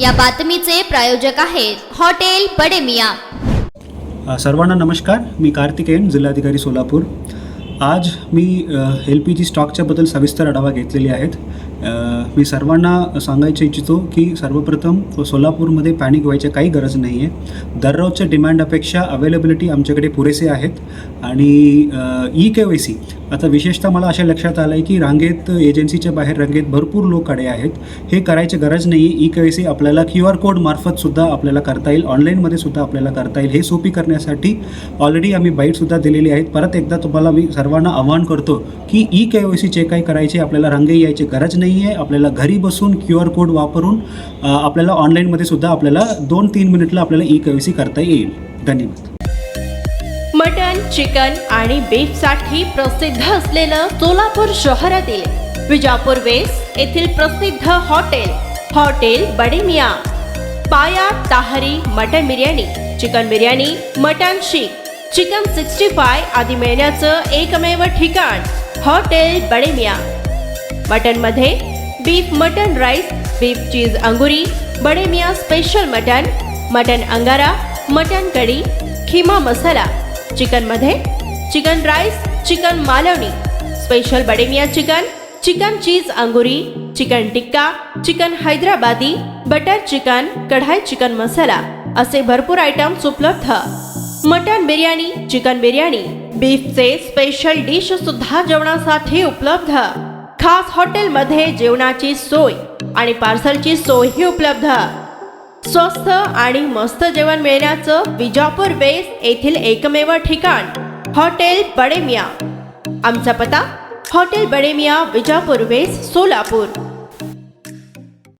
या बातमीचे प्रायोजक आहेत हॉटेल बडे मियां। सर्वांना नमस्कार, मी कार्तिकेयन, जिल्हाधिकारी सोलापूर। आज मी LPG स्टॉकच्याबद्दल सविस्तर आढावा घेतलेली आहेत। मी सर्वांना सांगायचं इच्छितो की सर्वप्रथम सोलापूरमध्ये पॅनिक व्हायची काही गरज नाही आहे। दररोजच्या डिमांडपेक्षा अवेलेबिलिटी आमच्याकडे पुरेसे आहेत आणि EKYC आता विशेषतः मला अशा लक्षात आलं आहे की रांगेत एजन्सीच्या बाहेर रांगेत भरपूर लोक खडे आहेत। हे करायची गरज नाही आहे। EKYC आपल्याला QR कोड मार्फतसुद्धा आपल्याला करता येईल, ऑनलाईनमध्ये सुद्धा आपल्याला करता येईल। हे सोपी करण्यासाठी ऑलरेडी आम्ही बाईटसुद्धा दिलेली आहेत। परत एकदा तुम्हाला मी सर्वांना आवाहन करतो की EKYC जे काही करायचे आपल्याला रांगे यायची गरज नाही आहे। आपल्याला घरी बसून QR कोड वापरून आपल्याला ऑनलाईनमध्ये सुद्धा आपल्याला 2-3 मिनिटला आपल्याला EKYC करता येईल। धन्यवाद। मटन, चिकन आणि बीफसाठी प्रसिद्ध असलेलं सोलापूर शहरातील विजापूर वेस्ट येथील प्रसिद्ध hotel Bade Miyan. Paya tahari mutton biryani, chicken biryani, mutton seekh, chicken 65 आदी मिळण्याचं एकमेव ठिकाण हॉटेल बडे मियां। मटनमध्ये beef mutton rice, beef cheese angoori, Bade Miyan special mutton angara, mutton kadhi, keema masala. चिकनमध्ये chicken rice, chicken Malvani, special Bade Miyan chicken cheese angoori, chicken tikka, chicken Hyderabadi, butter chicken, kadai chicken masala असे भरपूर आयटम्स उपलब्ध। मटन बिर्याणी, चिकन बिर्याणी, बीफचे स्पेशल डिश सुद्धा जेवणासाठी उपलब्ध। खास हॉटेलमध्ये जेवणाची सोय आणि पार्सलची सोयही उपलब्ध। स्वस्त आणि मस्त जेवण मिळण्याचं विजापूर वेस्ट येथील एकमेव ठिकाण हॉटेल बडे मियां। आमचा पत्ता हॉटेल बडे मियां, विजापूर वेस्ट, सोलापूर।